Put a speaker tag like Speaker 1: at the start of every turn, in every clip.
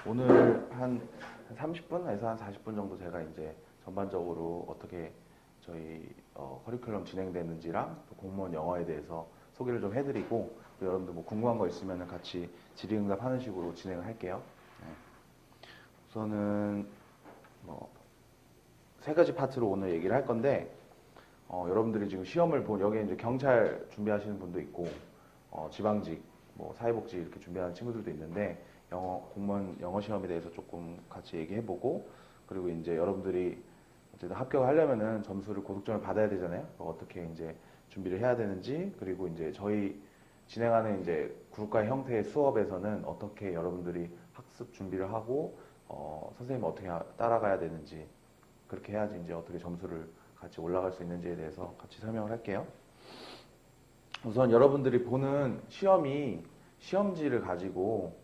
Speaker 1: 오늘 한 30분에서 한 40분 정도 제가 이제 전반적으로 어떻게 저희 커리큘럼 진행되는지랑 또 공무원 영어에 대해서 소개를 좀 해드리고, 또 여러분들 뭐 궁금한 거 있으면 같이 질의응답 하는 식으로 진행을 할게요. 네. 우선은 뭐 세 가지 파트로 오늘 얘기를 할 건데, 여러분들이 지금 시험을 여기 이제 경찰 준비하시는 분도 있고, 지방직, 뭐 사회복지 이렇게 준비하는 친구들도 있는데, 공무원 영어 시험에 대해서 조금 같이 얘기해보고, 그리고 이제 여러분들이 어쨌든 합격하려면은 점수를 고득점을 받아야 되잖아요. 어떻게 이제 준비를 해야 되는지, 그리고 이제 저희 진행하는 이제 국가 형태의 수업에서는 어떻게 여러분들이 학습 준비를 하고, 선생님 어떻게 따라가야 되는지, 그렇게 해야지 이제 어떻게 점수를 같이 올라갈 수 있는지에 대해서 같이 설명을 할게요. 우선 여러분들이 보는 시험이 시험지를 가지고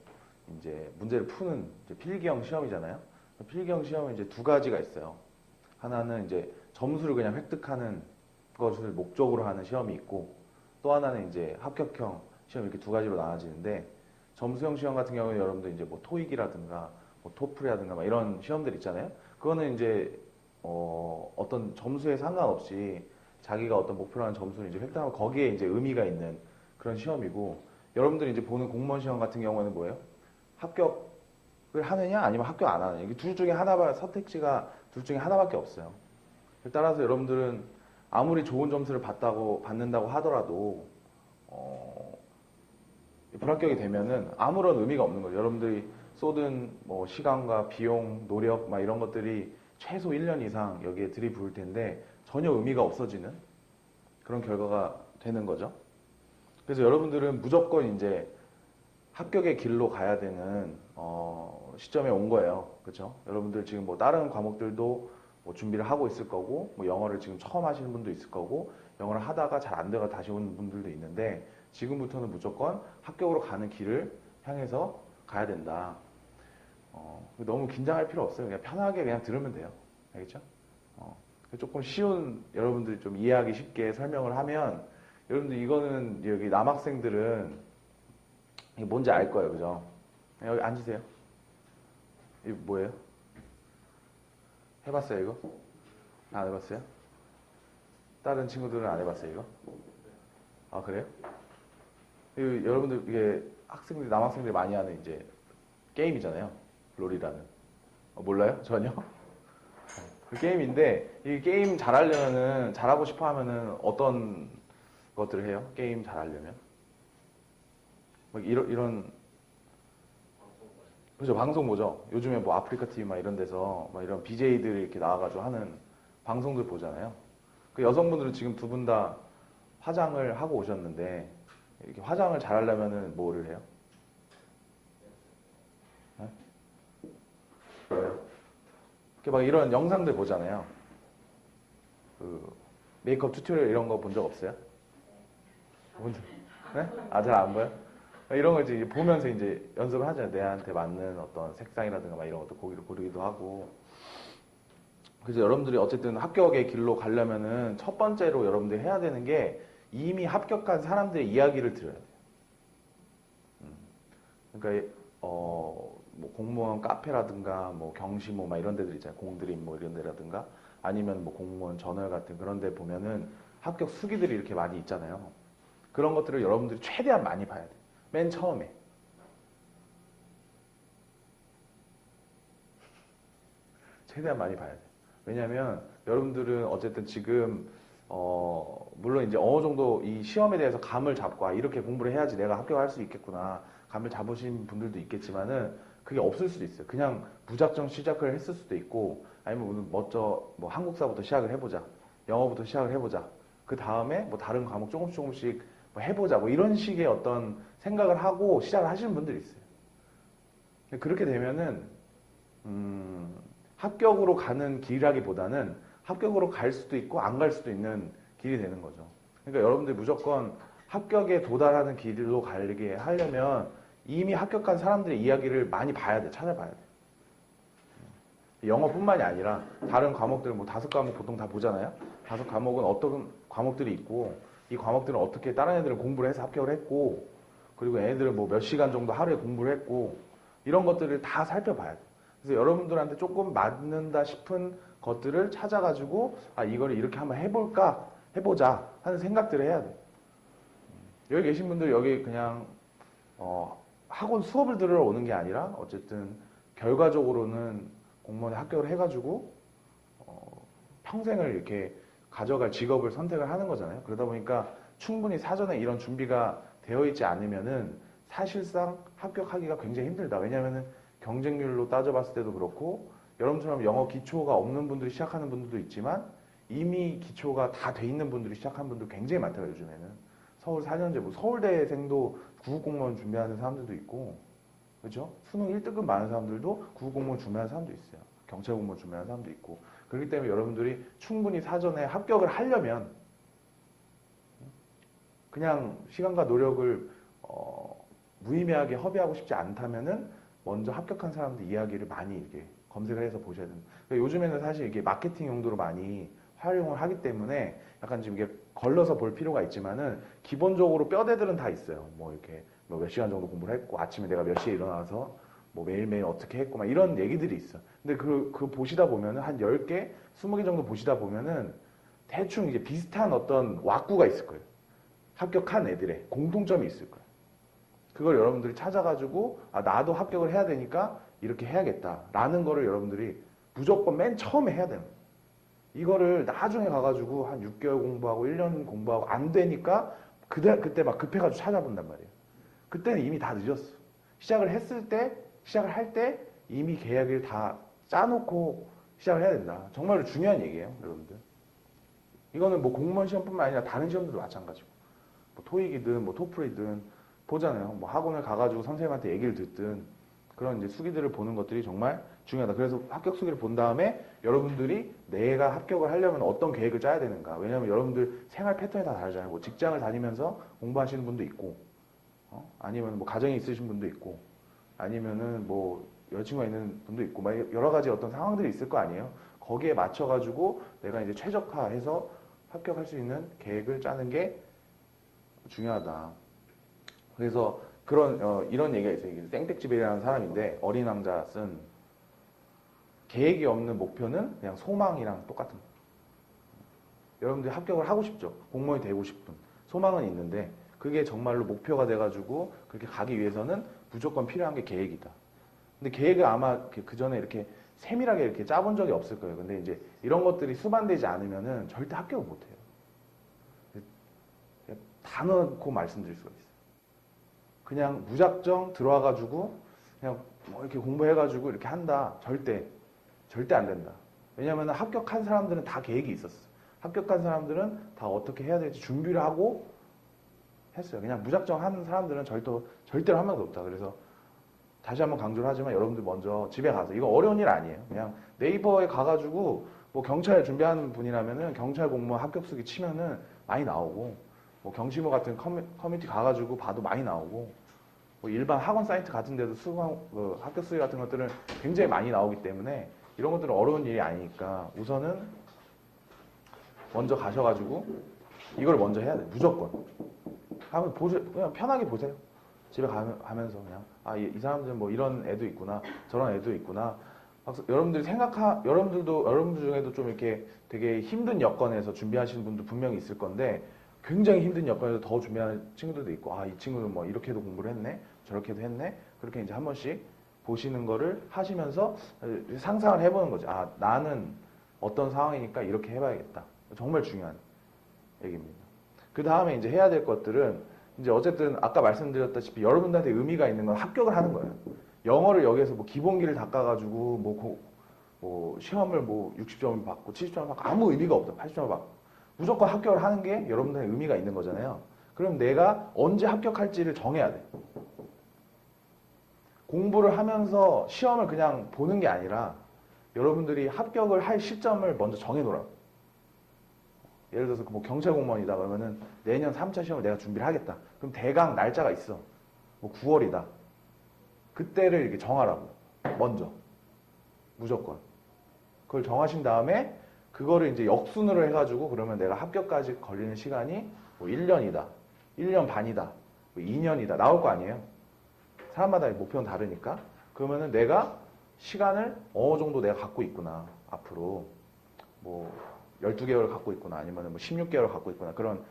Speaker 1: 이제 문제를 푸는 이제 필기형 시험이잖아요. 필기형 시험은 이제 두 가지가 있어요. 하나는 이제 점수를 그냥 획득하는 것을 목적으로 하는 시험이 있고, 또 하나는 이제 합격형 시험, 이렇게 두 가지로 나눠지는데, 점수형 시험 같은 경우는 여러분들 이제 뭐 토익이라든가 뭐 토플이라든가 막 이런 시험들 있잖아요. 그거는 이제 어떤 점수에 상관없이 자기가 어떤 목표로 하는 점수를 이제 획득하고 거기에 이제 의미가 있는 그런 시험이고, 여러분들이 이제 보는 공무원 시험 같은 경우는 뭐예요? 합격을 하느냐 아니면 합격 안 하느냐. 이게 둘 중에 하나, 선택지가 둘 중에 하나밖에 없어요. 따라서 여러분들은 아무리 좋은 점수를 받는다고 하더라도 불합격이 되면은 아무런 의미가 없는 거죠. 여러분들이 쏟은 뭐 시간과 비용, 노력 막 이런 것들이 최소 1년 이상 여기에 들이부을 텐데 전혀 의미가 없어지는 그런 결과가 되는 거죠. 그래서 여러분들은 무조건 이제 합격의 길로 가야 되는 시점에 온 거예요. 그렇죠? 여러분들 지금 뭐 다른 과목들도 뭐 준비를 하고 있을 거고, 뭐 영어를 지금 처음 하시는 분도 있을 거고, 영어를 하다가 잘 안 되가 다시 오는 분들도 있는데, 지금부터는 무조건 합격으로 가는 길을 향해서 가야 된다. 너무 긴장할 필요 없어요. 그냥 편하게 그냥 들으면 돼요. 알겠죠? 조금 쉬운, 여러분들이 좀 이해하기 쉽게 설명을 하면, 여러분들 이거는 여기 남학생들은 이게 뭔지 알 거예요. 그죠? 여기 앉으세요. 이거 뭐예요? 해봤어요, 이거? 안 해봤어요? 다른 친구들은 안 해봤어요, 이거? 아, 그래요? 여러분들, 이게 남학생들이 많이 하는 이제 게임이잖아요. 롤이라는. 몰라요? 전혀? 그 게임인데, 이 게임 잘하려면은, 잘하고 싶어 하면은 어떤 것들을 해요? 게임 잘하려면? 막 그죠, 방송 보죠. 요즘에 뭐 아프리카 TV 막 이런 데서 막 이런 BJ들이 이렇게 나와가지고 하는 방송들 보잖아요. 그 여성분들은 지금 두 분 다 화장을 하고 오셨는데, 이렇게 화장을 잘하려면은 뭐를 해요? 네? 뭐예요? 이렇게 막 이런 영상들 보잖아요. 그 메이크업 튜토리얼 이런 거 본 적 없어요? 네? 아, 잘 안 보여? 이런 걸 이제 보면서 이제 연습을 하잖아요. 내한테 맞는 어떤 색상이라든가 막 이런 것도 고르기도 하고. 그래서 여러분들이 어쨌든 합격의 길로 가려면은 첫 번째로 여러분들이 해야 되는 게 이미 합격한 사람들의 이야기를 들어야 돼요. 그러니까 뭐 공무원 카페라든가 뭐 경시모 막 이런 데들 있잖아요. 공드림 뭐 이런 데라든가, 아니면 뭐 공무원 저널 같은 그런 데 보면은 합격 수기들이 이렇게 많이 있잖아요. 그런 것들을 여러분들이 최대한 많이 봐야 돼요. 맨 처음에. 최대한 많이 봐야 돼요. 왜냐면 여러분들은 어쨌든 지금 물론 이제 어느 정도 이 시험에 대해서 감을 잡고, 이렇게 공부를 해야지 내가 합격할 수 있겠구나 감을 잡으신 분들도 있겠지만은, 그게 없을 수도 있어요. 그냥 무작정 시작을 했을 수도 있고, 아니면 오늘 먼저 뭐 한국사부터 시작을 해보자, 영어부터 시작을 해보자, 그 다음에 뭐 다른 과목 조금씩 뭐 해보자, 뭐 이런 식의 어떤 생각을 하고 시작을 하시는 분들이 있어요. 그렇게 되면은 합격으로 가는 길이라기보다는 합격으로 갈 수도 있고 안 갈 수도 있는 길이 되는 거죠. 그러니까 여러분들이 무조건 합격에 도달하는 길로 가게 하려면 이미 합격한 사람들의 이야기를 많이 봐야 돼, 찾아봐야 돼. 영어뿐만이 아니라 다른 과목들 뭐 5과목 보통 다 보잖아요. 5과목은 어떤 과목들이 있고, 이 과목들은 어떻게 다른 애들은 공부를 해서 합격을 했고, 그리고 얘네들은 뭐 몇 시간 정도 하루에 공부를 했고, 이런 것들을 다 살펴봐야 돼요. 그래서 여러분들한테 조금 맞는다 싶은 것들을 찾아가지고 아 이거를 이렇게 한번 해보자 하는 생각들을 해야 돼요. 여기 계신 분들 여기 그냥 학원 수업을 들으러 오는 게 아니라 어쨌든 결과적으로는 공무원에 합격을 해가지고 평생을 이렇게 가져갈 직업을 선택을 하는 거잖아요. 그러다 보니까 충분히 사전에 이런 준비가 되어 있지 않으면은 사실상 합격하기가 굉장히 힘들다. 왜냐하면은 경쟁률로 따져봤을 때도 그렇고 여러분처럼 영어 기초가 없는 분들이 시작하는 분들도 있지만 이미 기초가 다 돼 있는 분들이 시작하는 분들 굉장히 많다고 요즘에는. 서울 4년제, 뭐 서울대생도 구급공무원 준비하는 사람들도 있고, 그죠? 수능 1등급 많은 사람들도 구급공무원 준비하는 사람도 있어요. 경찰공무원 준비하는 사람도 있고. 그렇기 때문에 여러분들이 충분히 사전에 합격을 하려면 그냥 시간과 노력을 무의미하게 허비하고 싶지 않다면은 먼저 합격한 사람들 이야기를 많이 이렇게 검색을 해서 보셔야 됩니다. 그러니까 요즘에는 사실 이게 마케팅 용도로 많이 활용을 하기 때문에 약간 지금 이게 걸러서 볼 필요가 있지만은 기본적으로 뼈대들은 다 있어요. 뭐 이렇게 뭐 몇 시간 정도 공부를 했고 아침에 내가 몇 시에 일어나서 뭐 매일매일 어떻게 했고 막 이런 얘기들이 있어. 근데 그 보시다 보면은 한 10개, 20개 정도 보시다 보면은 대충 이제 비슷한 어떤 왁구가 있을 거예요. 합격한 애들의 공통점이 있을 거예요. 그걸 여러분들이 찾아가지고 아 나도 합격을 해야 되니까 이렇게 해야겠다라는 거를 여러분들이 무조건 맨 처음에 해야 되는 거예요. 이거를 나중에 가가지고 한 6개월 공부하고 1년 공부하고 안 되니까 그때 막 급해가지고 찾아본단 말이에요. 그때는 이미 다 늦었어. 시작을 할 때 이미 계획을 다 짜놓고 시작을 해야 된다. 정말로 중요한 얘기예요, 여러분들. 이거는 뭐 공무원 시험뿐만 아니라 다른 시험들도 마찬가지고. 뭐 토익이든 뭐 토플이든 보잖아요. 뭐 학원을 가가지고 선생님한테 얘기를 듣든 그런 이제 수기들을 보는 것들이 정말 중요하다. 그래서 합격 수기를 본 다음에 여러분들이 내가 합격을 하려면 어떤 계획을 짜야 되는가. 왜냐하면 여러분들 생활 패턴이 다 다르잖아요. 뭐 직장을 다니면서 공부하시는 분도 있고, 아니면 뭐 가정이 있으신 분도 있고, 아니면은 뭐 여자친구가 있는 분도 있고, 막 여러 가지 어떤 상황들이 있을 거 아니에요. 거기에 맞춰가지고 내가 이제 최적화해서 합격할 수 있는 계획을 짜는 게 중요하다. 그래서 이런 얘기가 있어요. 땡땡집이라는 사람인데 어린 왕자 쓴 계획이 없는 목표는 그냥 소망이랑 똑같은 거예요. 여러분들이 합격을 하고 싶죠. 공무원이 되고 싶은 소망은 있는데 그게 정말로 목표가 돼가지고 그렇게 가기 위해서는 무조건 필요한 게 계획이다. 근데 계획을 아마 그 전에 이렇게 세밀하게 이렇게 짜본 적이 없을 거예요. 근데 이제 이런 것들이 수반되지 않으면은 절대 합격을 못 해요. 다 넣고 말씀드릴 수가 있어요. 그냥 무작정 들어와가지고 그냥 뭐 이렇게 공부해가지고 이렇게 한다. 절대 안 된다. 왜냐하면 합격한 사람들은 다 계획이 있었어. 합격한 사람들은 다 어떻게 해야 될지 준비를 하고 했어요. 그냥 무작정 하는 사람들은 절대로 한 명도 없다. 그래서 다시 한번 강조를 하지만 여러분들 먼저 집에 가서 이거 어려운 일 아니에요. 그냥 네이버에 가가지고 뭐 경찰 준비하는 분이라면은 경찰 공무원 합격 수기 치면은 많이 나오고 뭐 경시모 같은 커뮤니티 가가지고 봐도 많이 나오고 뭐 일반 학원 사이트 같은 데도 합격 수기 같은 것들은 굉장히 많이 나오기 때문에 이런 것들은 어려운 일이 아니니까 우선은 먼저 가셔가지고 이걸 먼저 해야 돼. 무조건. 한번 보세요. 그냥 편하게 보세요. 집에 가면서 그냥 이 사람들은 뭐 이런 애도 있구나 저런 애도 있구나. 여러분들 중에도 좀 이렇게 되게 힘든 여건에서 준비하시는 분도 분명히 있을 건데 굉장히 힘든 여건에서 더 준비하는 친구들도 있고 이 친구는 뭐 이렇게도 공부를 했네 저렇게도 했네. 그렇게 이제 한 번씩 보시는 거를 하시면서 상상을 해보는 거죠. 나는 어떤 상황이니까 이렇게 해봐야겠다. 정말 중요한 얘기입니다. 그 다음에 이제 해야 될 것들은 이제 어쨌든 아까 말씀드렸다시피 여러분들한테 의미가 있는 건 합격을 하는 거예요. 영어를 여기에서 뭐 기본기를 닦아가지고 뭐 시험을 뭐 60점을 받고 70점을 받고 아무 의미가 없다. 80점을 받고 무조건 합격을 하는 게 여러분들의 의미가 있는 거잖아요. 그럼 내가 언제 합격할지를 정해야 돼. 공부를 하면서 시험을 그냥 보는 게 아니라 여러분들이 합격을 할 시점을 먼저 정해놓으라고. 예를 들어서 뭐 경찰 공무원이다 그러면은 내년 3차 시험을 내가 준비를 하겠다. 그럼 대강 날짜가 있어. 뭐 9월이다. 그때를 이렇게 정하라고. 먼저. 무조건. 그걸 정하신 다음에 그거를 이제 역순으로 해가지고 그러면 내가 합격까지 걸리는 시간이 뭐 1년이다. 1년 반이다. 뭐 2년이다. 나올 거 아니에요. 사람마다 목표는 다르니까. 그러면은 내가 시간을 어느 정도 내가 갖고 있구나. 앞으로 뭐 12개월을 갖고 있구나. 아니면 뭐 16개월을 갖고 있구나. 그런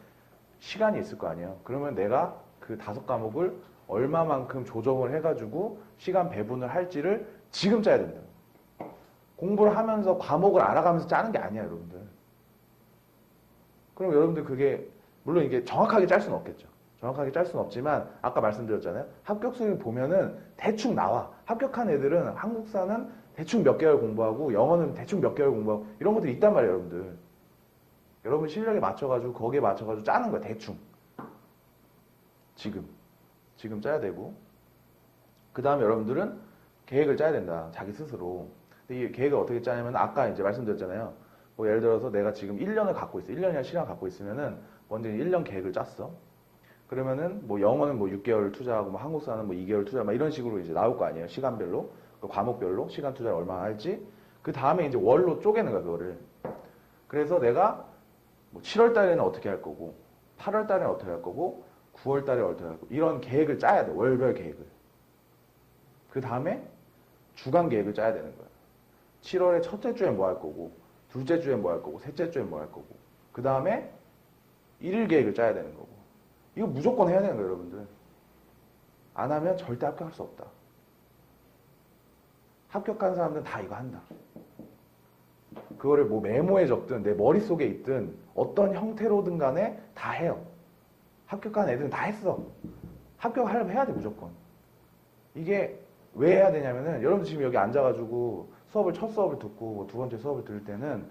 Speaker 1: 시간이 있을 거 아니에요. 그러면 내가 그 5과목을 얼마만큼 조정을 해가지고 시간 배분을 할지를 지금 짜야 된다. 공부를 하면서 과목을 알아가면서 짜는 게 아니야, 여러분들. 그럼 여러분들 그게 물론 이게 정확하게 짤 수는 없겠죠. 정확하게 짤 수는 없지만 아까 말씀드렸잖아요. 합격수를 보면은 대충 나와. 합격한 애들은 한국사는 대충 몇 개월 공부하고 영어는 대충 몇 개월 공부하고 이런 것들이 있단 말이에요, 여러분들. 여러분 실력에 맞춰가지고 거기에 맞춰가지고 짜는 거야, 대충. 지금 짜야 되고 그 다음에 여러분들은 계획을 짜야 된다, 자기 스스로. 근데 이 계획을 어떻게 짜냐면 아까 이제 말씀드렸잖아요. 뭐 예를 들어서 내가 지금 1년을 갖고 있어. 1년이나 시간을 갖고 있으면은 먼저 1년 계획을 짰어. 그러면은 뭐 영어는 뭐 6개월 투자하고 뭐 한국사는 뭐 2개월 투자 막 이런 식으로 이제 나올 거 아니에요. 시간별로. 그 과목별로 시간 투자를 얼마나 할지. 그 다음에 이제 월로 쪼개는 거야, 그거를. 그래서 내가 뭐 7월 달에는 어떻게 할 거고 8월 달에는 어떻게 할 거고 9월 달에 어떻게 할 거고 이런 계획을 짜야 돼. 월별 계획을. 그 다음에 주간 계획을 짜야 되는 거야. 7월에 첫째 주에 뭐 할 거고 둘째 주에 뭐 할 거고 셋째 주에 뭐 할 거고 그 다음에 일일 계획을 짜야 되는 거고. 이거 무조건 해야 되는 거예요, 여러분들. 안 하면 절대 합격할 수 없다. 합격한 사람들은 다 이거 한다. 그거를 뭐 메모에 적든 내 머릿속에 있든 어떤 형태로든 간에 다 해요. 합격한 애들은 다 했어. 합격하려면 해야 돼, 무조건. 이게 왜 해야 되냐면은 여러분 지금 여기 앉아가지고 첫 수업을 듣고 두 번째 수업을 들을 때는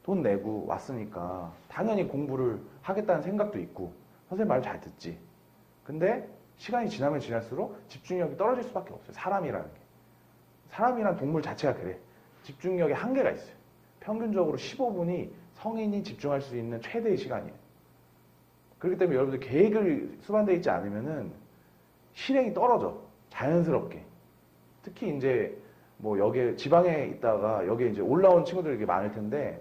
Speaker 1: 돈 내고 왔으니까 당연히 공부를 하겠다는 생각도 있고 선생님 말 잘 듣지. 근데 시간이 지나면 지날수록 집중력이 떨어질 수밖에 없어요. 사람이라는 게. 사람이란 동물 자체가 그래. 집중력에 한계가 있어요. 평균적으로 15분이 성인이 집중할 수 있는 최대의 시간이에요. 그렇기 때문에 여러분들 계획을 수반되어 있지 않으면은 실행이 떨어져. 자연스럽게. 특히 이제 뭐 여기 지방에 있다가 여기 이제 올라온 친구들이 많을 텐데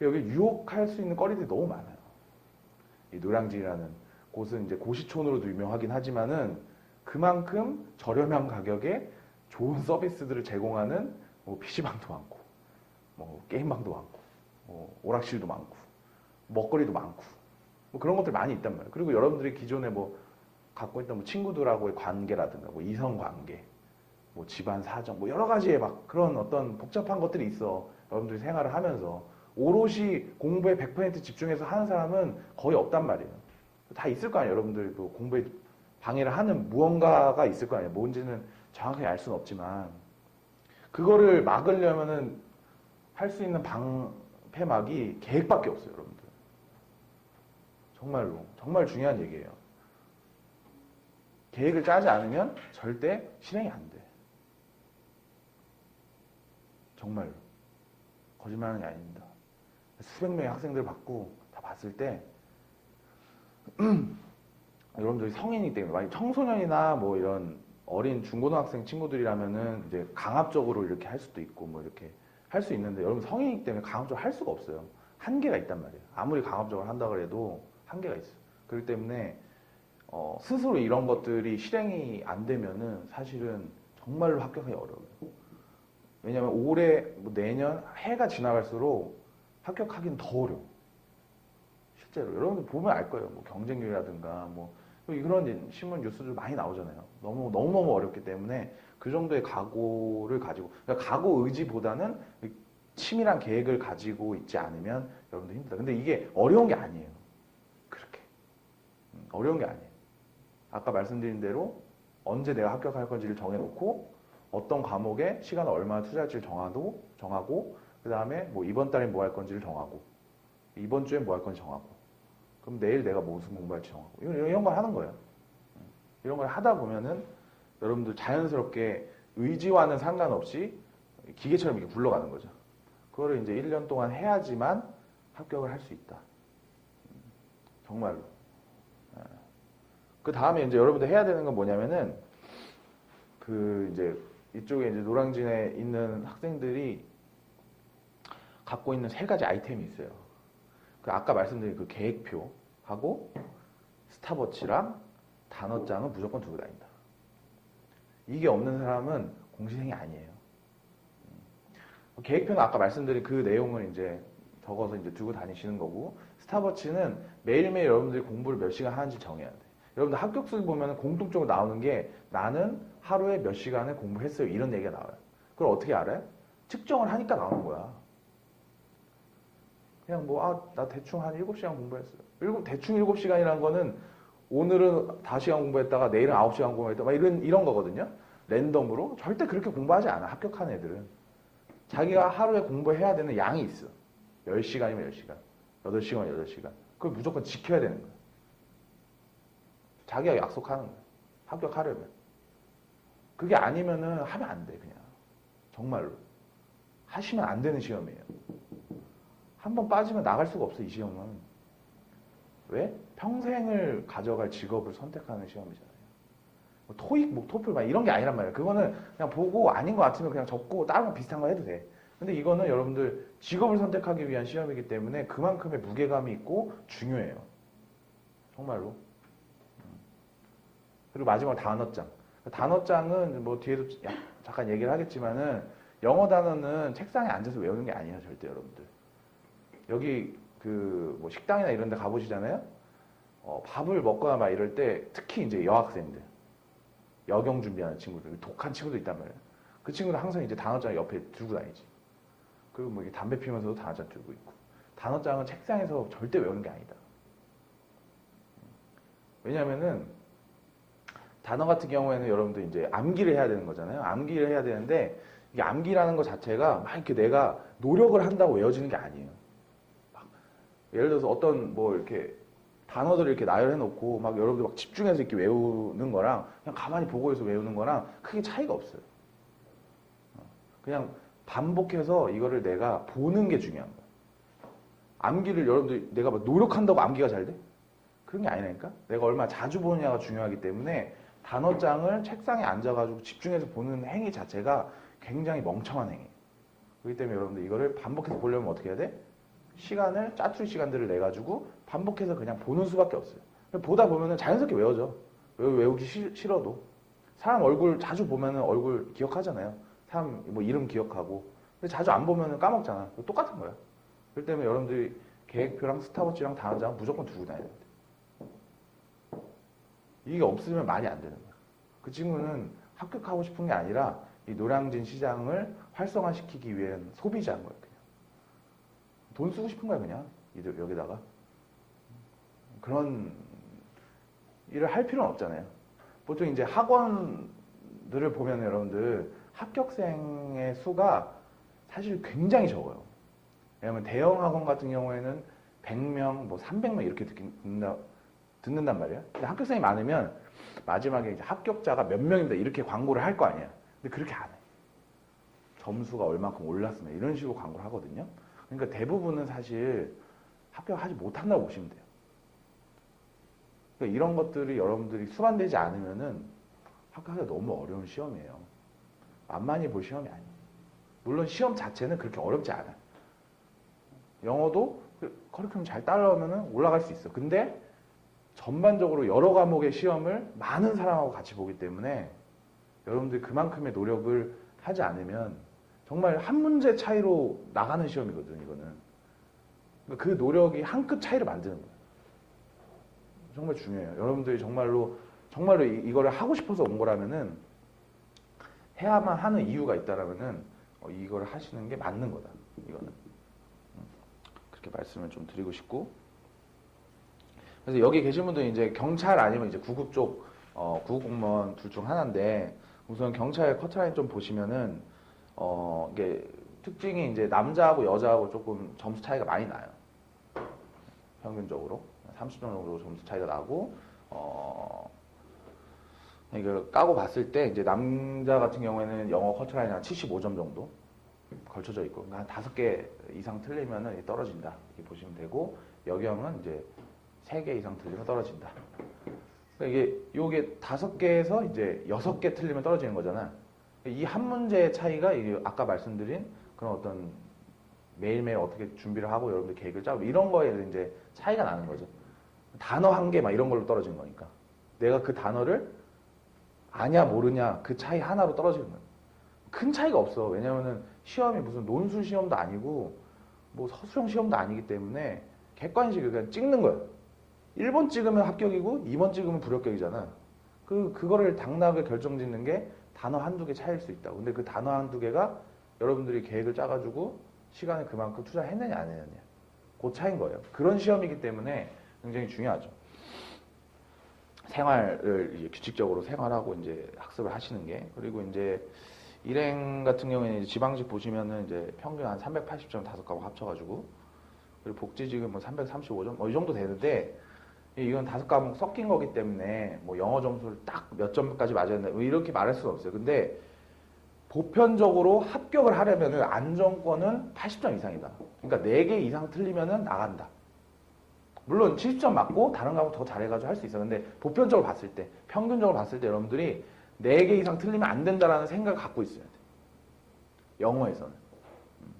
Speaker 1: 여기 유혹할 수 있는 거리들이 너무 많아요. 이 노량진이라는 곳은 이제 고시촌으로도 유명하긴 하지만은 그만큼 저렴한 가격에 좋은 서비스들을 제공하는 뭐 PC방도 많고, 뭐 게임방도 많고, 뭐 오락실도 많고, 먹거리도 많고, 뭐 그런 것들 많이 있단 말이에요. 그리고 여러분들이 기존에 뭐 갖고 있던 뭐 친구들하고의 관계라든가, 뭐 이성 관계, 뭐 집안 사정, 뭐 여러 가지의 막 그런 어떤 복잡한 것들이 있어. 여러분들이 생활을 하면서. 오롯이 공부에 100% 집중해서 하는 사람은 거의 없단 말이에요. 다 있을 거 아니에요. 여러분들 그 공부에 방해를 하는 무언가가 있을 거 아니에요. 뭔지는 정확하게 알 수는 없지만 그거를 막으려면은 할 수 있는 방패막이 계획밖에 없어요, 여러분들. 정말로 정말 중요한 얘기예요. 계획을 짜지 않으면 절대 실행이 안 돼. 정말로. 거짓말하는 게 아닙니다. 수백 명의 학생들 받고 다 봤을 때 여러분들이 성인이기 때문에 만약 청소년이나 뭐 이런 어린 중고등학생 친구들이라면은 이제 강압적으로 이렇게 할 수도 있고 뭐 이렇게 할 수 있는데 여러분 성인이기 때문에 강압적으로 할 수가 없어요. 한계가 있단 말이에요. 아무리 강압적으로 한다 그래도 한계가 있어요. 그렇기 때문에 스스로 이런 것들이 실행이 안 되면은 사실은 정말로 합격하기 어려워요. 왜냐면 올해 뭐 내년 해가 지나갈수록 합격하기는 더 어려워. 실제로 여러분들 보면 알 거예요. 뭐 경쟁률이라든가 뭐 그런 신문 뉴스들 많이 나오잖아요. 너무 어렵기 때문에 그 정도의 각오를 가지고, 그러니까 각오 의지보다는 치밀한 계획을 가지고 있지 않으면 여러분들 힘들다. 근데 이게 어려운 게 아니에요. 그렇게 어려운 게 아니에요. 아까 말씀드린 대로 언제 내가 합격할 건지를 정해놓고 어떤 과목에 시간을 얼마나 투자할지를 정하고 그 다음에 뭐 이번 달에 뭐 할 건지를 정하고 이번 주에 뭐 할 건지 정하고 그럼 내일 내가 무슨 공부할지 정하고 이런 걸 하는 거예요. 이런 걸 하다 보면은 여러분들 자연스럽게 의지와는 상관없이 기계처럼 이렇게 굴러가는 거죠. 그거를 이제 1년 동안 해야지만 합격을 할 수 있다. 정말로. 그 다음에 이제 여러분들 해야 되는 건 뭐냐면은 그 이제 이쪽에 이제 노량진에 있는 학생들이 갖고 있는 3가지 아이템이 있어요. 그 아까 말씀드린 그 계획표하고 스탑워치랑 단어장은 무조건 들고 다닌다. 이게 없는 사람은 공시생이 아니에요. 계획표는 아까 말씀드린 그 내용을 이제 적어서 이제 들고 다니시는 거고, 스탑워치는 매일매일 여러분들이 공부를 몇 시간 하는지 정해야 돼. 여러분들 합격수 보면 공통적으로 나오는 게 나는 하루에 몇 시간을 공부했어요. 이런 얘기가 나와요. 그걸 어떻게 알아요? 측정을 하니까 나오는 거야. 그냥 뭐, 나 대충 한 7시간 공부했어요. 대충 7시간이라는 거는 오늘은 5시간 공부했다가 내일은 9시간 공부했다. 막 이런 거거든요. 랜덤으로. 절대 그렇게 공부하지 않아. 합격한 애들은. 자기가 하루에 공부해야 되는 양이 있어. 10시간이면 10시간. 8시간이면 8시간. 그걸 무조건 지켜야 되는 거야. 자기가 약속하는 거야. 합격하려면. 그게 아니면은 하면 안 돼, 그냥. 정말로. 하시면 안 되는 시험이에요. 한 번 빠지면 나갈 수가 없어, 이 시험은. 왜? 평생을 가져갈 직업을 선택하는 시험이잖아요. 뭐 토익, 뭐 토플 막 이런 게 아니란 말이에요. 그거는 그냥 보고 아닌 것 같으면 그냥 접고 다른 거 비슷한 거 해도 돼. 근데 이거는 여러분들 직업을 선택하기 위한 시험이기 때문에 그만큼의 무게감이 있고 중요해요. 정말로. 그리고 마지막 단어장. 단어장은 뭐 뒤에도 잠깐 얘기를 하겠지만은 영어 단어는 책상에 앉아서 외우는 게 아니에요, 절대 여러분들. 여기 그 뭐 식당이나 이런 데 가보시잖아요. 밥을 먹거나 막 이럴 때 특히 이제 여학생들, 여경 준비하는 친구들, 독한 친구도 있단 말이에요. 그 친구는 항상 이제 단어장 옆에 들고 다니지. 그리고 뭐 이렇게 담배 피면서도 단어장 들고 있고. 단어장은 책상에서 절대 외우는 게 아니다. 왜냐면은 단어 같은 경우에는 여러분들 이제 암기를 해야 되는 거잖아요. 암기를 해야 되는데 이게 암기라는 것 자체가 막 이렇게 내가 노력을 한다고 외워지는 게 아니에요. 막 예를 들어서 어떤 뭐 이렇게 단어들을 이렇게 나열해 놓고 막 여러분들 막 집중해서 이렇게 외우는 거랑 그냥 가만히 보고 있어 외우는 거랑 크게 차이가 없어요. 그냥 반복해서 이거를 내가 보는 게 중요한 거야. 암기를 여러분들 내가 막 노력한다고 암기가 잘 돼? 그런 게 아니라니까? 내가 얼마나 자주 보느냐가 중요하기 때문에 단어장을 책상에 앉아가지고 집중해서 보는 행위 자체가 굉장히 멍청한 행위. 그렇기 때문에 여러분들 이거를 반복해서 보려면 어떻게 해야 돼? 시간을, 짜투리 시간들을 내가지고 반복해서 그냥 보는 수밖에 없어요. 보다 보면은 자연스럽게 외워져. 외우기 싫어도. 사람 얼굴 자주 보면은 얼굴 기억하잖아요. 사람 뭐 이름 기억하고. 근데 자주 안 보면은 까먹잖아. 똑같은 거야. 그렇기 때문에 여러분들이 계획표랑 스탑워치랑 단어장 무조건 두고 다녀야 돼. 이게 없으면 말이 안 되는 거야. 그 친구는 합격하고 싶은 게 아니라 이 노량진 시장을 활성화시키기 위한 소비자인 거예요. 그냥. 돈 쓰고 싶은 거야 그냥 여기다가. 그런 일을 할 필요는 없잖아요. 보통 이제 학원들을 보면 여러분들 합격생의 수가 사실 굉장히 적어요. 왜냐면 대형 학원 같은 경우에는 100명, 뭐 300명 이렇게 듣는단 말이에요. 근데 합격생이 많으면 마지막에 이제 합격자가 몇 명입니다 이렇게 광고를 할 거 아니야. 근데 그렇게 안 해. 점수가 얼만큼 올랐으면 이런 식으로 광고를 하거든요. 그러니까 대부분은 사실 합격하지 못한다고 보시면 돼요. 그러니까 이런 것들이 여러분들이 수반되지 않으면은 합격하기가 너무 어려운 시험이에요. 만만히 볼 시험이 아니에요. 물론 시험 자체는 그렇게 어렵지 않아요. 영어도 커리큘럼 잘 따라오면은 올라갈 수 있어. 근데 전반적으로 여러 과목의 시험을 많은 사람하고 같이 보기 때문에 여러분들이 그만큼의 노력을 하지 않으면 정말 한 문제 차이로 나가는 시험이거든요, 이거는. 그러니까 그 노력이 한 끗 차이를 만드는 거예요. 정말 중요해요. 여러분들이 정말로 이거를 하고 싶어서 온 거라면은 해야만 하는 이유가 있다라면은 이거를 하시는 게 맞는 거다, 이거는. 그렇게 말씀을 좀 드리고 싶고. 그래서 여기 계신 분들은 이제 경찰 아니면 이제 구급 쪽, 구급 공무원 둘 중 하나인데, 우선 경찰 커트라인 좀 보시면은, 이게 특징이 이제 남자하고 여자하고 조금 점수 차이가 많이 나요. 평균적으로. 30점 정도 점수 차이가 나고, 이걸 까고 봤을 때, 이제 남자 같은 경우에는 영어 커트라인이 한 75점 정도 걸쳐져 있고, 그러니까 한 5개 이상 틀리면은 떨어진다. 이렇게 보시면 되고, 여경은 이제 3개 이상 틀리면 떨어진다. 그러니까 요게 5개에서 이제 6개 틀리면 떨어지는 거잖아. 이 한 문제의 차이가 아까 말씀드린 그런 어떤 매일매일 어떻게 준비를 하고 여러분들 계획을 짜고 이런 거에 이제 차이가 나는 거죠. 단어 한 개 막 이런 걸로 떨어지는 거니까. 내가 그 단어를
Speaker 2: 아냐 모르냐 그 차이 하나로 떨어지는 거예요. 큰 차이가 없어. 왜냐면은 시험이 무슨 논술 시험도 아니고 뭐 서술형 시험도 아니기 때문에 객관식을 그냥 찍는 거예요. 1번 찍으면 합격이고 2번 찍으면 불합격이잖아. 그거를 당락을 결정짓는 게 단어 한두 개 차이일 수 있다고. 근데 그 단어 한두 개가 여러분들이 계획을 짜가지고 시간을 그만큼 투자했느냐 안 했느냐. 그 차이인 거예요. 그런 시험이기 때문에 굉장히 중요하죠. 생활을 이제 규칙적으로 생활하고 이제 학습을 하시는 게. 그리고 이제 일행 같은 경우에는 이제 지방직 보시면은 이제 평균 한 380점 5과목 합쳐가지고, 그리고 복지직은 뭐 335점 뭐 이 정도 되는데, 이건 5과목 섞인 거기 때문에 뭐 영어 점수를 딱 몇 점까지 맞아야 된다 뭐 이렇게 말할 수는 없어요. 근데 보편적으로 합격을 하려면은 안정권은 80점 이상이다. 그러니까 4개 이상 틀리면은 나간다. 물론 70점 맞고 다른 과목 더 잘해가지고 할 수 있어. 근데 보편적으로 봤을 때, 평균적으로 봤을 때 여러분들이 4개 이상 틀리면 안 된다라는 생각을 갖고 있어야 돼. 영어에서는.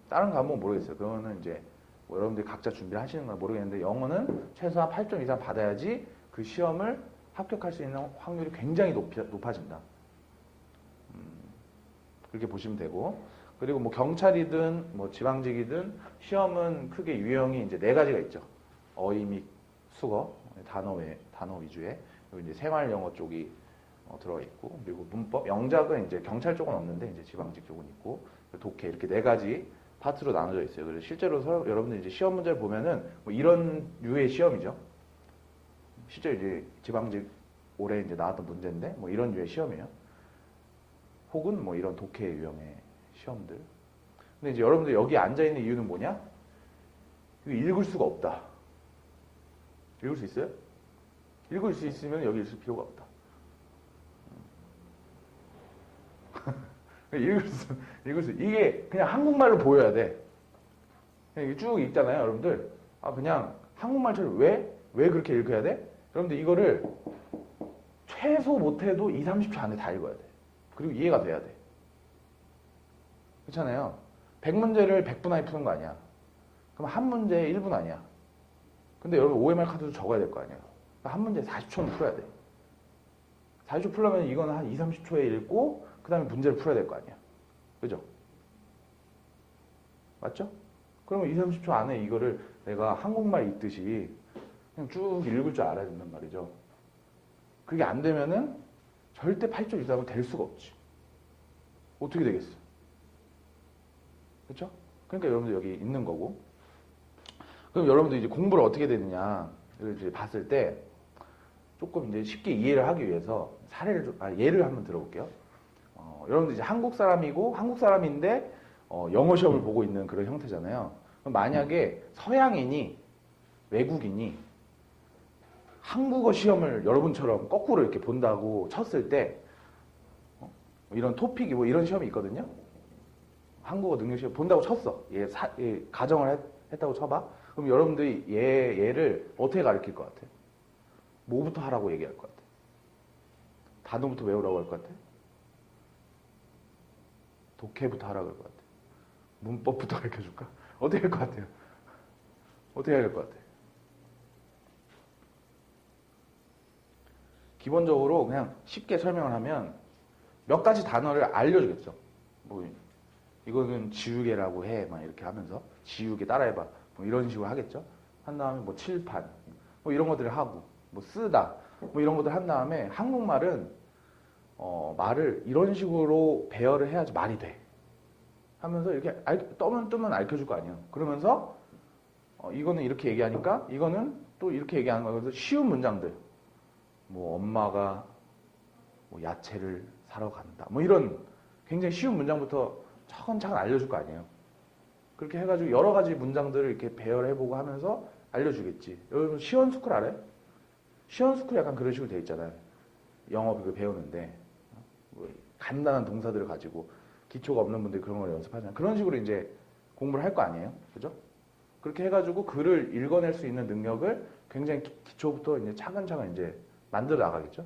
Speaker 2: 다른 과목은 모르겠어요. 그거는 이제 뭐 여러분들이 각자 준비를 하시는 건 모르겠는데, 영어는 최소한 8점 이상 받아야지 그 시험을 합격할 수 있는 확률이 굉장히 높아진다. 그렇게 보시면 되고, 그리고 뭐 경찰이든 뭐 지방직이든 시험은 크게 유형이 이제 4가지가 있죠. 어휘 및 수거, 단어 위주의, 그리고 이제 생활 영어 쪽이 들어가 있고, 그리고 문법, 영작은 이제 경찰 쪽은 없는데 이제 지방직 쪽은 있고, 독해, 이렇게 4가지 파트로 나눠져 있어요. 그래서 실제로 여러분들 이제 시험 문제를 보면은 뭐 이런 류의 시험이죠. 실제 이제 지방직 올해 이제 나왔던 문제인데 뭐 이런 류의 시험이에요. 혹은 뭐 이런 독해 유형의 시험들. 근데 이제 여러분들 여기 앉아 있는 이유는 뭐냐? 이거 읽을 수가 없다. 읽을 수 있어요? 읽을 수 있으면 여기 있을 필요가 없다. 읽을 수, 이게 그냥 한국말로 보여야 돼. 그냥 이게 쭉 읽잖아요, 여러분들. 그냥 한국말처럼 왜 그렇게 읽어야 돼? 여러분들 이거를 최소 못해도 2, 30초 안에 다 읽어야 돼. 그리고 이해가 돼야 돼. 그렇잖아요. 100문제를 100분 안에 푸는 거 아니야. 그럼 한 문제에 1분 아니야. 근데 여러분 OMR 카드도 적어야 될 거 아니에요. 그러니까 한 문제에 40초는 풀어야 돼. 40초 풀려면 이거는 한 2, 30초에 읽고 그 다음에 문제를 풀어야 될 거 아니야. 그죠? 맞죠? 그러면 2, 30초 안에 이거를 내가 한국말 읽듯이 그냥 쭉 읽을 줄 알아야 된단 말이죠. 그게 안 되면은 절대 8초 이상은 될 수가 없지. 어떻게 되겠어? 그렇죠? 그러니까 여러분들 여기 있는 거고. 그럼 여러분들 이제 공부를 어떻게 되느냐 이제 봤을 때 조금 이제 쉽게 이해를 하기 위해서 예를 한번 들어볼게요. 여러분들 이제 한국 사람인데 영어 시험을 보고 있는 그런 형태잖아요. 그럼 만약에 서양인이, 외국인이 한국어 시험을 여러분처럼 거꾸로 이렇게 본다고 쳤을 때, 이런 토픽이 뭐 이런 시험이 있거든요. 한국어 능력 시험 본다고 쳤어. 얘 가정을 했다고 쳐봐. 그럼 여러분들이 얘를 어떻게 가르칠 것 같아? 뭐부터 하라고 얘기할 것 같아? 단어부터 외우라고 할 것 같아? 독해부터 하라고 할 것 같아? 문법부터 가르쳐줄까? 어떻게 할 것 같아요? 어떻게 해야 될 것 같아? 기본적으로 그냥 쉽게 설명을 하면 몇 가지 단어를 알려주겠죠. 뭐 이거는 지우개라고 해, 막 이렇게 하면서 지우개 따라해봐, 뭐 이런 식으로 하겠죠. 한 다음에 뭐 칠판, 뭐 이런 것들을 하고, 뭐 쓰다, 뭐 이런 것들 한 다음에 한국말은 말을 이런 식으로 배열을 해야지 말이 돼. 하면서 이렇게 뜨면 알려줄 거 아니에요. 그러면서 이거는 이렇게 얘기하니까 이거는 또 이렇게 얘기하는 거예요. 그래서 쉬운 문장들. 뭐 엄마가 뭐 야채를 사러 간다. 뭐 이런 굉장히 쉬운 문장부터 차근차근 알려줄 거 아니에요. 그렇게 해가지고 여러 가지 문장들을 이렇게 배열해보고 하면서 알려주겠지. 여러분 시원스쿨 알아요? 시원스쿨 약간 그런 식으로 돼 있잖아요. 영어 배우는데 뭐 간단한 동사들을 가지고 기초가 없는 분들이 그런 걸 연습하잖아요. 그런 식으로 이제 공부를 할 거 아니에요. 그죠? 그렇게 해가지고 글을 읽어낼 수 있는 능력을 굉장히 기초부터 이제 차근차근 이제 만들어 나가겠죠.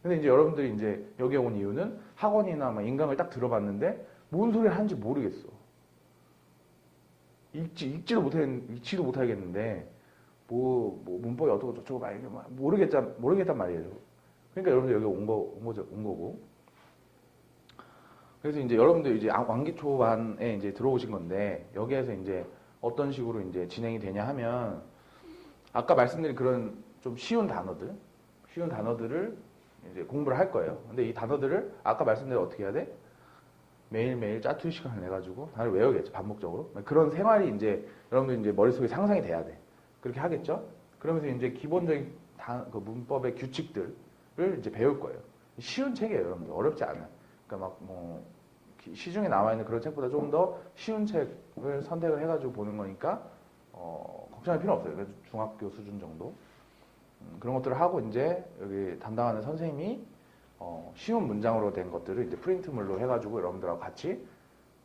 Speaker 2: 근데 이제 여러분들이 이제 여기에 온 이유는 학원이나 막 인강을 딱 들어봤는데 뭔 소리를 하는지 모르겠어. 읽지도 못하겠는데 뭐 문법이 어떻고 저쩌고 막 모르겠단 말이에요. 그러니까 여러분들 여기 온 거고. 그래서 이제 여러분들 이제 왕기 초반에 이제 들어오신 건데 여기에서 이제 어떤 식으로 이제 진행이 되냐 하면 아까 말씀드린 그런 좀 쉬운 단어들을 이제 공부를 할 거예요. 근데 이 단어들을 아까 말씀드린 어떻게 해야 돼? 매일매일 짜투리 시간을 내가지고 다들 외우겠죠. 반복적으로. 그런 생활이 이제 여러분들 이제 머릿속에 상상이 돼야 돼. 그렇게 하겠죠? 그러면서 이제 기본적인 그 문법의 규칙들을 이제 배울 거예요. 쉬운 책이에요, 여러분들. 어렵지 않아요. 그러니까 막 뭐 시중에 나와 있는 그런 책보다 좀 더 쉬운 책을 선택을 해가지고 보는 거니까 걱정할 필요 없어요. 그래서 중학교 수준 정도 그런 것들을 하고 이제 여기 담당하는 선생님이 쉬운 문장으로 된 것들을 이제 프린트물로 해가지고 여러분들하고 같이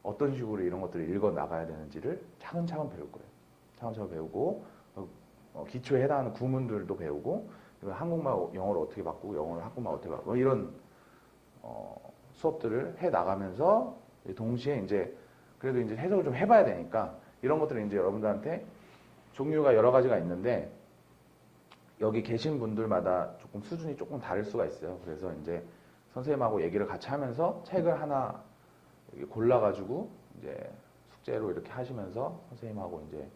Speaker 2: 어떤 식으로 이런 것들을 읽어 나가야 되는지를 차근차근 배울 거예요. 차근차근 배우고 기초에 해당하는 구문들도 배우고 한국말 영어로 어떻게 바꾸고 영어를 한국말 어떻게 바꾸고 뭐 이런 수업들을 해 나가면서 동시에 이제 그래도 이제 해석을 좀 해봐야 되니까 이런 것들을 이제 여러분들한테 종류가 여러 가지가 있는데 여기 계신 분들마다 조금 수준이 조금 다를 수가 있어요. 그래서 이제 선생님하고 얘기를 같이 하면서 책을 하나 골라가지고 이제 숙제로 이렇게 하시면서 선생님하고 이제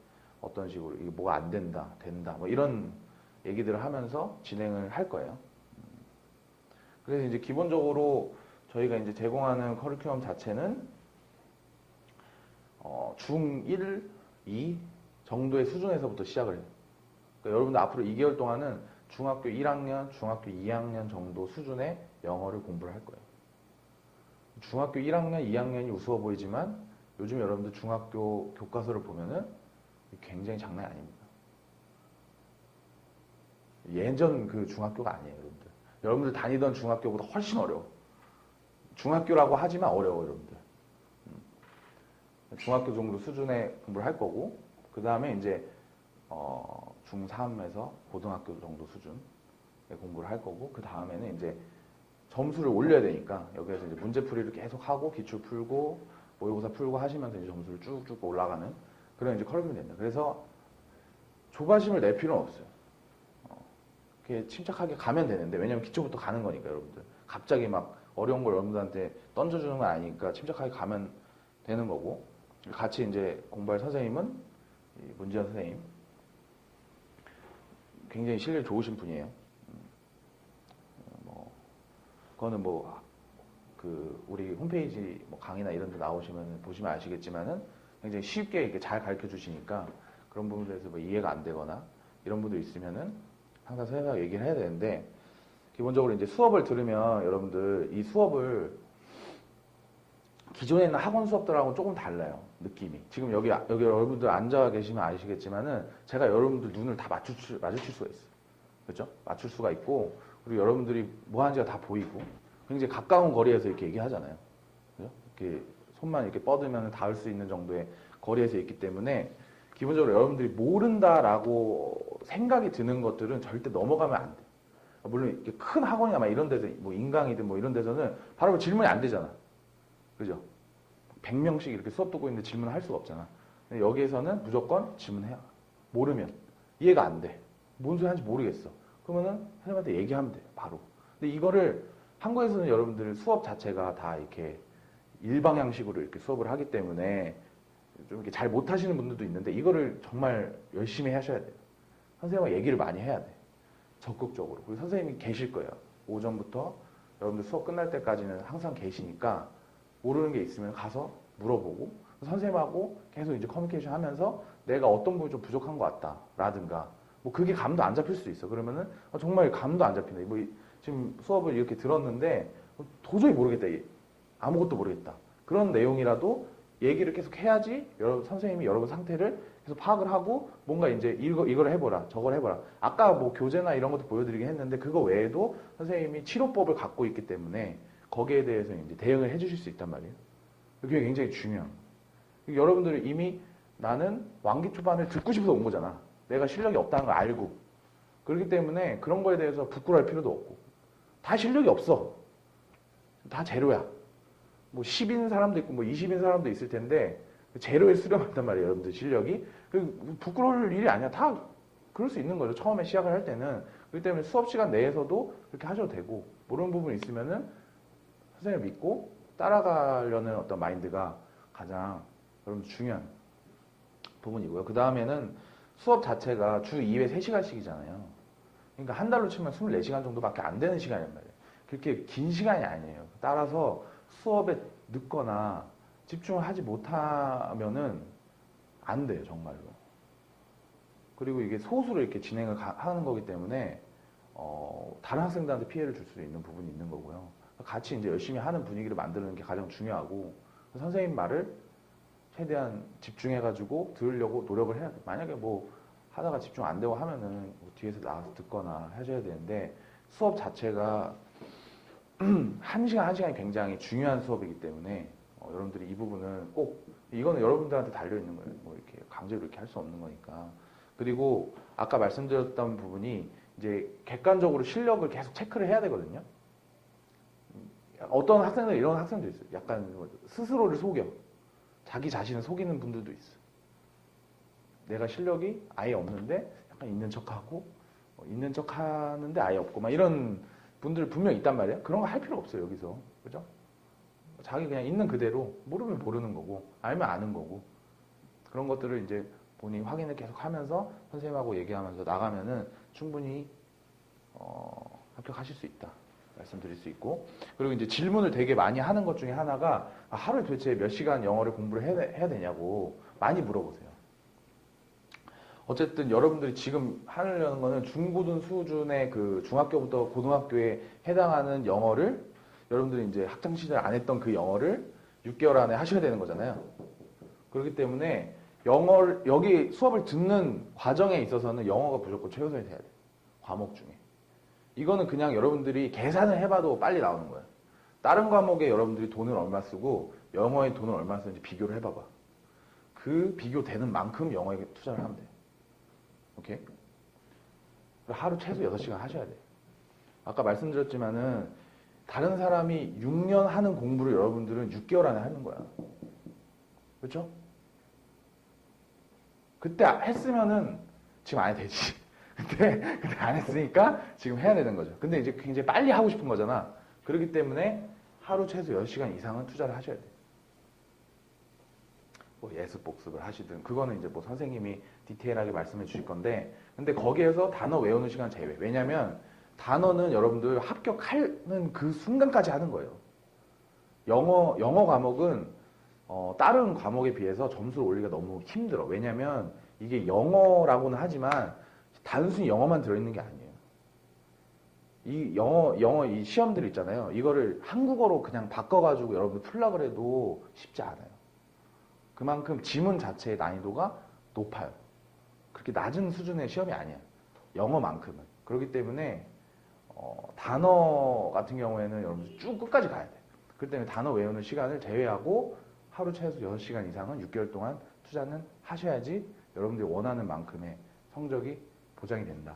Speaker 2: 어떤 식으로 이게 뭐가 안 된다, 된다, 뭐 이런 얘기들을 하면서 진행을 할 거예요. 그래서 이제 기본적으로 저희가 이제 제공하는 커리큘럼 자체는 중1, 2 정도의 수준에서부터 시작을 해요. 그러니까 여러분들 앞으로 2개월 동안은 중학교 1학년, 중학교 2학년 정도 수준의 영어를 공부를 할 거예요. 중학교 1학년, 2학년이 우스워 보이지만 요즘 여러분들 중학교 교과서를 보면은 굉장히 장난이 아닙니다. 예전 그 중학교가 아니에요, 여러분들. 여러분들 다니던 중학교보다 훨씬 어려워. 중학교라고 하지만 어려워, 여러분들. 중학교 정도 수준의 공부를 할 거고, 그 다음에 이제 중3에서 고등학교 정도 수준의 공부를 할 거고, 그 다음에는 이제 점수를 올려야 되니까 여기에서 이제 문제풀이를 계속 하고 기출 풀고 모의고사 풀고 하시면서 이제 점수를 쭉쭉 올라가는 그런 이제 커리큘럼이 됩니다. 그래서 조바심을 낼 필요는 없어요. 이렇게 침착하게 가면 되는데 왜냐면 기초부터 가는 거니까 여러분들 갑자기 막 어려운 걸 여러분들한테 던져주는 건 아니니까 침착하게 가면 되는 거고 같이 이제 공부할 선생님은 문지연 선생님 굉장히 실력이 좋으신 분이에요. 그거는 그 우리 홈페이지 뭐 강의나 이런 데 나오시면 보시면 아시겠지만은 굉장히 쉽게 이렇게 잘 가르쳐 주시니까 그런 부분에서 뭐 이해가 안 되거나 이런 분들 있으면은 항상 선생님하고 얘기를 해야 되는데 기본적으로 이제 수업을 들으면 여러분들 이 수업을 기존에 있는 학원 수업들하고 조금 달라요. 느낌이. 지금 여기 여러분들 앉아 계시면 아시겠지만은 제가 여러분들 눈을 다 마주칠 수가 있어요. 그렇죠? 맞출 수가 있고 그리고 여러분들이 뭐 하는지가 다 보이고 굉장히 가까운 거리에서 이렇게 얘기하잖아요. 그죠? 이렇게 손만 이렇게 뻗으면 닿을 수 있는 정도의 거리에서 있기 때문에 기본적으로 여러분들이 모른다라고 생각이 드는 것들은 절대 넘어가면 안 돼요. 물론 이렇게 큰 학원이나 막 이런 데서 뭐 인강이든 뭐 이런 데서는 바로 질문이 안 되잖아. 그죠? 100명씩 이렇게 수업 듣고 있는데 질문을 할 수가 없잖아. 근데 여기에서는 무조건 질문해야. 모르면 이해가 안 돼. 뭔 소리 하는지 모르겠어. 그러면은 선생님한테 얘기하면 돼요. 바로. 근데 이거를 한국에서는 여러분들 수업 자체가 다 이렇게 일방향식으로 이렇게 수업을 하기 때문에 좀 이렇게 잘 못하시는 분들도 있는데 이거를 정말 열심히 하셔야 돼요. 선생님과 얘기를 많이 해야 돼. 적극적으로. 그리고 선생님이 계실 거예요. 오전부터 여러분들 수업 끝날 때까지는 항상 계시니까 모르는 게 있으면 가서 물어보고 선생님하고 계속 이제 커뮤니케이션 하면서 내가 어떤 부분이 좀 부족한 것 같다 라든가 뭐 그게 감도 안 잡힐 수도 있어. 그러면은 정말 감도 안 잡힌다. 뭐 지금 수업을 이렇게 들었는데 도저히 모르겠다. 아무것도 모르겠다. 그런 내용이라도 얘기를 계속 해야지 선생님이 여러분 상태를 계속 파악을 하고 뭔가 이제 이걸 해보라 저걸 해보라. 아까 뭐 교재나 이런 것도 보여드리긴 했는데 그거 외에도 선생님이 치료법을 갖고 있기 때문에 거기에 대해서 이제 대응을 해주실 수 있단 말이에요. 그게 굉장히 중요한 거예요. 여러분들이 이미 나는 왕기 초반을 듣고 싶어서 온 거잖아. 내가 실력이 없다는 걸 알고. 그렇기 때문에 그런 거에 대해서 부끄러워할 필요도 없고. 다 실력이 없어. 다 제로야. 뭐 10인 사람도 있고 뭐 20인 사람도 있을 텐데 제로에 수렴한단 말이에요. 여러분들 실력이. 부끄러울 일이 아니야. 다 그럴 수 있는 거죠. 처음에 시작을 할 때는. 그렇기 때문에 수업 시간 내에서도 그렇게 하셔도 되고, 모르는 부분 있으면은 선생님을 믿고 따라가려는 어떤 마인드가 가장 여러분 중요한 부분이고요. 그 다음에는 수업 자체가 주 2회 3시간씩이잖아요. 그러니까 한 달로 치면 24시간 정도밖에 안 되는 시간이란 말이에요. 그렇게 긴 시간이 아니에요. 따라서 수업에 늦거나 집중을 하지 못하면은 안 돼요, 정말로. 그리고 이게 소수로 이렇게 진행을 하는 거기 때문에 다른 학생들한테 피해를 줄 수 있는 부분이 있는 거고요. 같이 이제 열심히 하는 분위기를 만드는 게 가장 중요하고, 선생님 말을 최대한 집중해가지고 들으려고 노력을 해야 돼요. 만약에 뭐 하다가 집중 안 되고 하면은 뭐 뒤에서 나와서 듣거나 하셔야 되는데, 수업 자체가 1시간이 굉장히 중요한 수업이기 때문에 여러분들이 이 부분은 꼭, 이거는 여러분들한테 달려있는 거예요. 뭐 이렇게 강제로 이렇게 할 수 없는 거니까. 그리고 아까 말씀드렸던 부분이 이제 객관적으로 실력을 계속 체크를 해야 되거든요. 어떤 학생들, 이런 학생도 있어요. 약간 스스로를 속여. 자기 자신을 속이는 분들도 있어. 내가 실력이 아예 없는데 약간 있는 척하고, 있는 척하는데 아예 없고, 막 이런 분들 분명 있단 말이에요. 그런 거 할 필요 없어요, 여기서. 그죠? 자기 그냥 있는 그대로, 모르면 모르는 거고, 알면 아는 거고, 그런 것들을 이제 본인이 확인을 계속 하면서 선생님하고 얘기하면서 나가면은 충분히 합격하실 수 있다 말씀드릴 수 있고, 그리고 이제 질문을 되게 많이 하는 것 중에 하나가, 하루에 도대체 몇 시간 영어를 공부를 해야 되냐고 많이 물어보세요. 어쨌든 여러분들이 지금 하려는 거는 중고등 수준의 그 중학교부터 고등학교에 해당하는 영어를, 여러분들이 이제 학창 시절 안 했던 그 영어를 6개월 안에 하셔야 되는 거잖아요. 그렇기 때문에 여기 수업을 듣는 과정에 있어서는 영어가 무조건 최우선이 돼야 돼요. 과목 중에. 이거는 그냥 여러분들이 계산을 해봐도 빨리 나오는 거예요. 다른 과목에 여러분들이 돈을 얼마 쓰고 영어에 돈을 얼마 쓰는지 비교를 해봐봐. 그 비교되는 만큼 영어에 투자를 하면 돼요. 오케이? 하루 최소 6시간 하셔야 돼요. 아까 말씀드렸지만은 다른 사람이 6년 하는 공부를 여러분들은 6개월 안에 하는 거야. 그렇죠? 그때 했으면은 지금 안 해도 되지. 그때 안 했으니까 지금 해야 되는 거죠. 근데 이제 굉장히 빨리 하고 싶은 거잖아. 그렇기 때문에 하루 최소 10시간 이상은 투자를 하셔야 돼요. 뭐 예습 복습을 하시든, 그거는 이제 뭐 선생님이 디테일하게 말씀해 주실 건데, 근데 거기에서 단어 외우는 시간 제외. 왜냐면 단어는 여러분들 합격하는 그 순간까지 하는 거예요. 영어 과목은 다른 과목에 비해서 점수를 올리기가 너무 힘들어. 왜냐면 이게 영어라고는 하지만 단순히 영어만 들어있는 게 아니에요. 이 영어 이 시험들 있잖아요. 이거를 한국어로 그냥 바꿔가지고 여러분들 풀라 그래도 쉽지 않아요. 그만큼 지문 자체의 난이도가 높아요. 그렇게 낮은 수준의 시험이 아니야. 영어만큼은. 그렇기 때문에 단어 같은 경우에는 여러분들 쭉 끝까지 가야 돼. 그렇기 때문에 단어 외우는 시간을 제외하고 하루 최소 6시간 이상은 6개월 동안 투자는 하셔야지 여러분들이 원하는 만큼의 성적이 보장이 된다.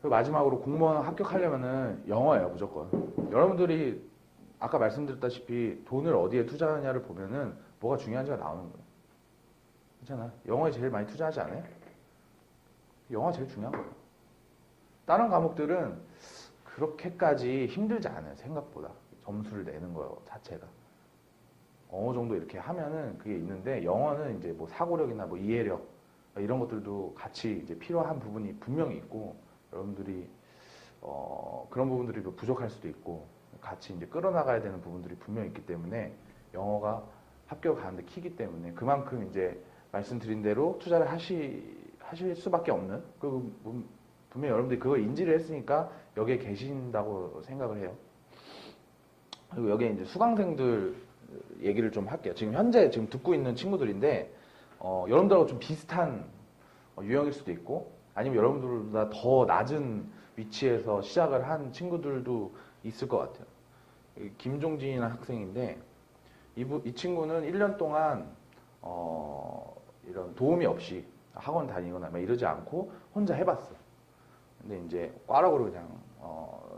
Speaker 2: 그리고 마지막으로 공무원 합격하려면은 영어예요, 무조건. 여러분들이 아까 말씀드렸다시피 돈을 어디에 투자하냐를 보면은 뭐가 중요한지가 나오는 거예요. 그렇잖아. 영어에 제일 많이 투자하지 않아요? 영어가 제일 중요한 거예요. 다른 과목들은 그렇게까지 힘들지 않아요, 생각보다. 점수를 내는 거 자체가. 어느 정도 이렇게 하면은 그게 있는데, 영어는 이제 뭐 사고력이나 뭐 이해력 이런 것들도 같이 이제 필요한 부분이 분명히 있고, 여러분들이 그런 부분들이 부족할 수도 있고, 같이 이제 끌어나가야 되는 부분들이 분명히 있기 때문에 영어가 합격을 가는데 키기 때문에 그만큼 이제 말씀드린 대로 투자를 하실 수밖에 없는, 그 분명히 여러분들이 그걸 인지를 했으니까 여기에 계신다고 생각을 해요. 그리고 여기에 이제 수강생들 얘기를 좀 할게요. 지금 현재 지금 듣고 있는 친구들인데 여러분들하고 좀 비슷한 유형일 수도 있고, 아니면 여러분들보다 더 낮은 위치에서 시작을 한 친구들도 있을 것 같아요. 김종진이라는 학생인데, 이 친구는 1년 동안 이런 도움이 없이 학원 다니거나 막 이러지 않고 혼자 해봤어. 근데 이제 과락으로 그냥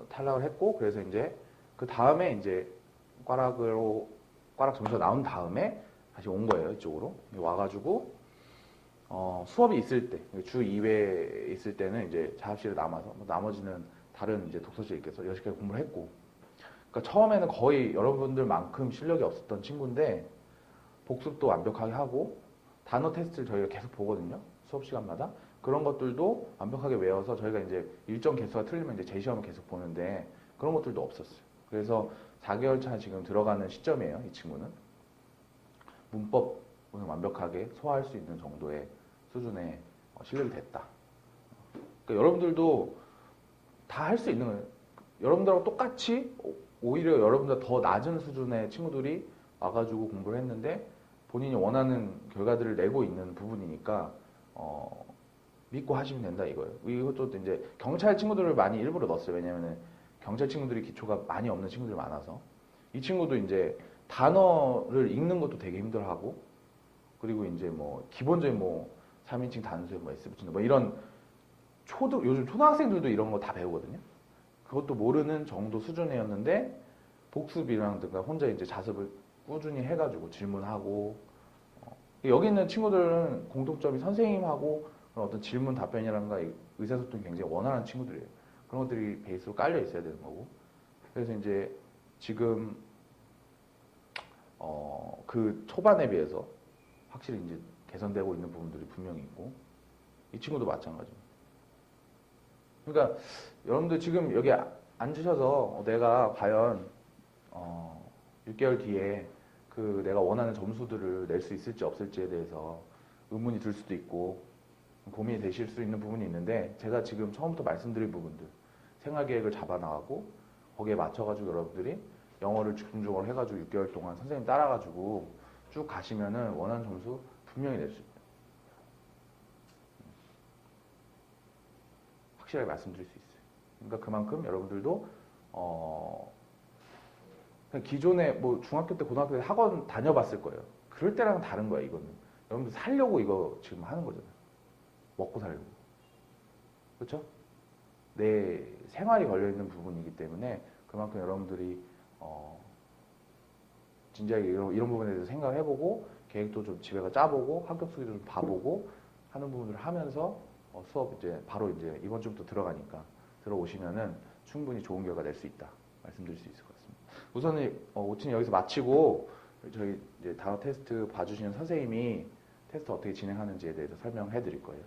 Speaker 2: 탈락을 했고, 그래서 이제 그 다음에 이제 과락 점수가 나온 다음에 다시 온 거예요, 이쪽으로. 와가지고 수업이 있을 때, 주 2회 있을 때는 이제 자습실에 남아서, 나머지는 다른 이제 독서실에 있겠어. 10시까지 공부를 했고. 그러니까 처음에는 거의 여러분들만큼 실력이 없었던 친구인데, 복습도 완벽하게 하고, 단어 테스트를 저희가 계속 보거든요. 수업 시간마다. 그런 것들도 완벽하게 외워서 저희가 이제 일정 개수가 틀리면 이제 재시험을 계속 보는데, 그런 것들도 없었어요. 그래서 4개월 차 지금 들어가는 시점이에요, 이 친구는. 문법을 완벽하게 소화할 수 있는 정도의 수준의 실력이 됐다. 그러니까 여러분들도 다 할 수 있는 거예요. 여러분들하고 똑같이 오히려 여러분보다 더 낮은 수준의 친구들이 와가지고 공부를 했는데 본인이 원하는 결과들을 내고 있는 부분이니까 믿고 하시면 된다 이거예요. 이것도 이제 경찰 친구들을 많이 일부러 넣었어요. 왜냐면은 경찰 친구들이 기초가 많이 없는 친구들이 많아서 이 친구도 이제 단어를 읽는 것도 되게 힘들어하고 그리고 이제 뭐 기본적인 뭐 3인칭 단수에 뭐 S 붙인다 뭐 이런 요즘 초등학생들도 이런 거 다 배우거든요. 그것도 모르는 정도 수준이었는데 복습이라든가 혼자 이제 자습을 꾸준히 해가지고 질문하고 여기 있는 친구들은 공통점이 선생님하고 그런 어떤 질문 답변이라든가 의사소통이 굉장히 원활한 친구들이에요. 그런 것들이 베이스로 깔려 있어야 되는 거고. 그래서 이제 지금 그 초반에 비해서 확실히 이제 개선되고 있는 부분들이 분명히 있고 이 친구도 마찬가지입니다. 그러니까 여러분들 지금 여기 앉으셔서 내가 과연 6개월 뒤에 그 내가 원하는 점수들을 낼 수 있을지 없을지에 대해서 의문이 들 수도 있고 고민이 되실 수 있는 부분이 있는데 제가 지금 처음부터 말씀드린 부분들 생활계획을 잡아나가고 거기에 맞춰가지고 여러분들이 영어를 집중적으로 해가지고 6개월 동안 선생님 따라가지고 쭉 가시면은 원하는 점수 분명히 낼 수 있어요. 확실하게 말씀드릴 수 있어요. 그러니까 그만큼 여러분들도 그냥 기존에 뭐 중학교 때 고등학교 때 학원 다녀봤을 거예요. 그럴 때랑은 다른 거야 이거는. 여러분들 살려고 이거 지금 하는 거잖아요. 먹고 살려고. 그렇죠? 내 생활이 걸려있는 부분이기 때문에 그만큼 여러분들이 진지하게 이런 부분에 대해서 생각해보고 계획도 좀 집에 가 짜보고 합격 수기도 좀 봐보고 하는 부분들을 하면서 수업 이제 바로 이제 이번 주부터 들어가니까 들어오시면은 충분히 좋은 결과 낼 수 있다 말씀드릴 수 있을 것 같습니다. 우선은 오치는 여기서 마치고 저희 이제 단어 테스트 봐주시는 선생님이 테스트 어떻게 진행하는지에 대해서 설명해 드릴 거예요.